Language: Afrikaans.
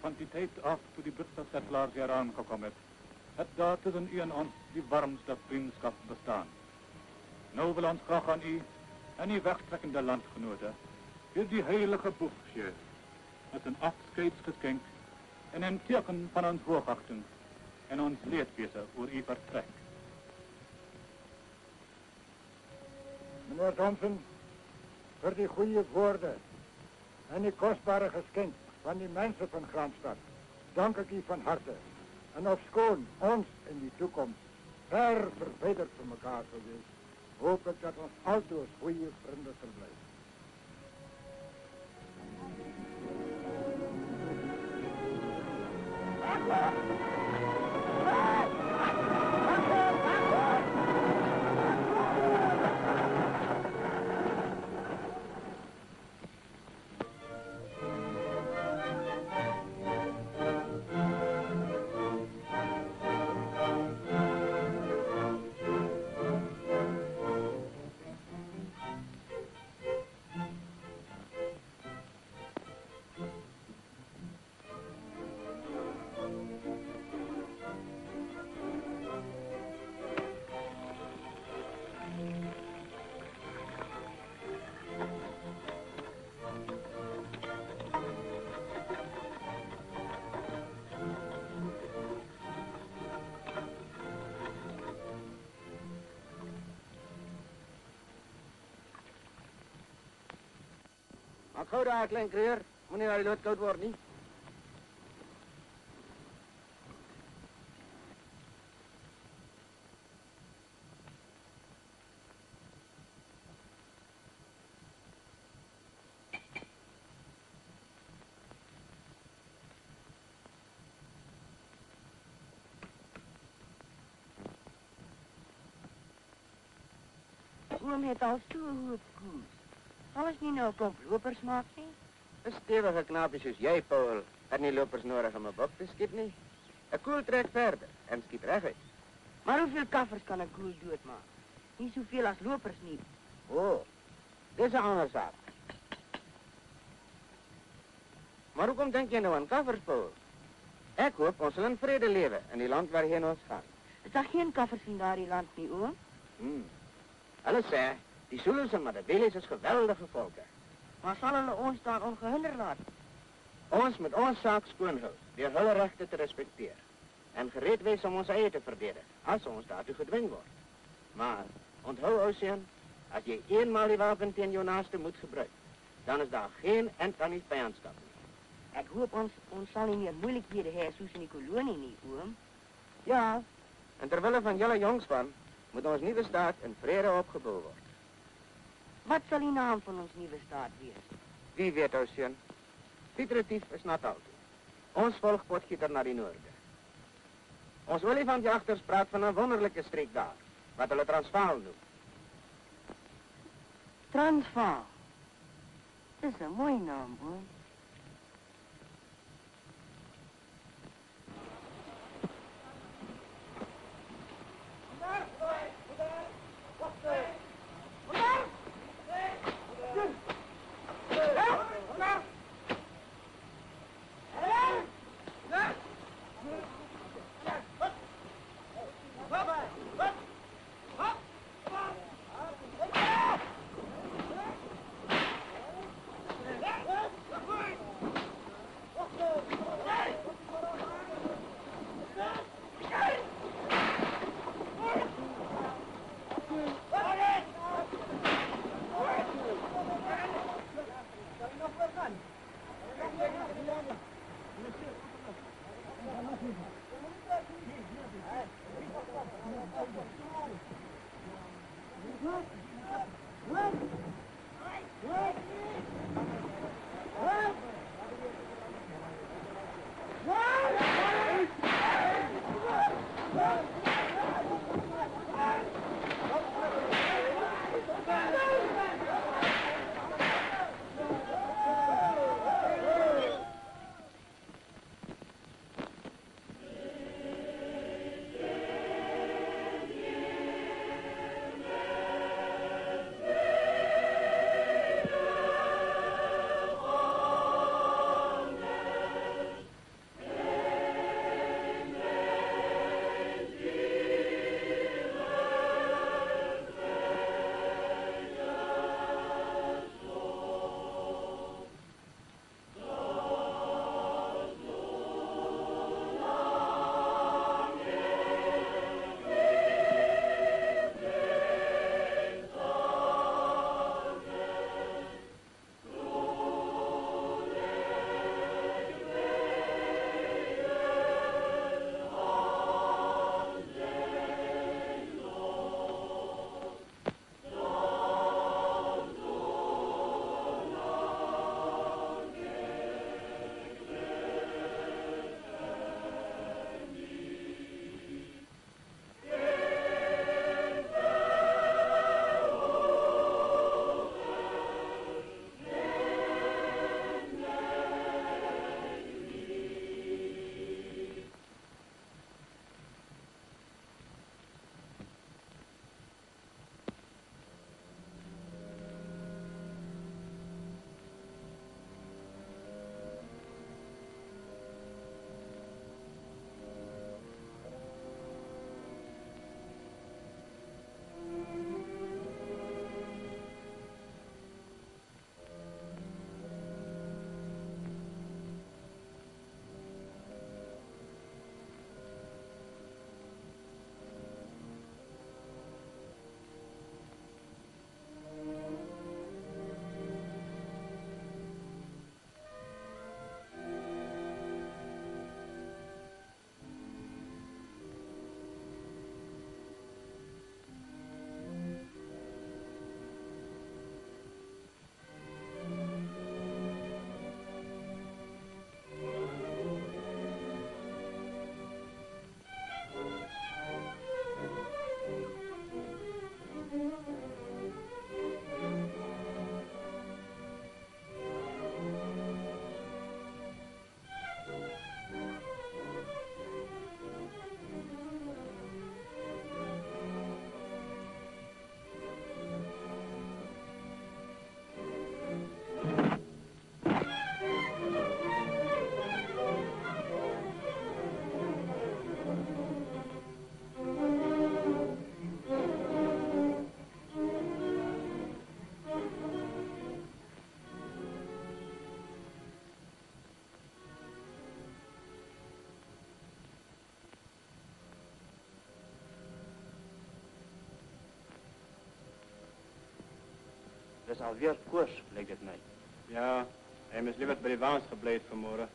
van die tijd af toen die Britse settlers hier aangekomen het daar tussen u en ons die warmste vriendschap bestaan. Nou wil ons graag aan u en uw wegtrekkende landgenoten weer die heilige boek geven, met een afscheidsgeschenk en een teken van ons hoogachting en ons leedwezen voor uw vertrek. Meneer Thompson, voor die goede woorden en die kostbare geschenk van die mensen van Gramstad, dank ik u van harte. En ofschoon ons in die toekomst ver verwijderd van elkaar zal zijn, hoop ik dat ons altijd als goede vrienden zullen blijven. Maar gauw daar, klein kreer. Moet niet naar die lucht koud worden, niet? Oom het al so goed koers. Alles nie nou op lopers maak nie. 'n Stewige knaapie soos jy, Paul, het nie lopers nodig om 'n bok te skiet nie. 'n Koel trek verder en skiet reguit. Maar hoeveel kaffers kan 'n koel doodmaak? Nie soveel as lopers nie. Dis 'n ander saak. Maar hoekom dink jy nou aan kaffers, Paul? Ek hoop ons sal in vrede lewe in die land waarheen ons gaan. Is daar geen kaffers in daardie land nie, oom? Hulle sê die Zulus en Matabeles is geweldige volke. Maar sal hulle ons daar ongehinder laat? Ons moet ons saak skoon hou, deur hulle regte te respekteer. En gereed wees om ons eie te verdedig, as ons daartoe gedwing word. Maar, onthou, ou seun, as jy eenmaal die wapen teen jou naaste moet gebruik, dan is daar geen end aan die vyandskap nie. Ek hoop ons sal nie meer moeilikhede hê soos in die kolonie nie, oom. Ja, en terwille van julle jongspan, moet ons nuwe staat in vrede opgebou word. Wat sal die naam van ons nuwe staat wees? Wie weet, ou seun. Piet Retief is Natal toe. Ons volg Potgieter na die noorde. Ons olifantjagters praat van 'n wonderlike streek daar, wat hulle Transvaal noem. Transvaal. Dis 'n mooi naam, oom. is alweer koers, lijkt het mij. Ja, hij is liever bij de waans gebleven vanmorgen.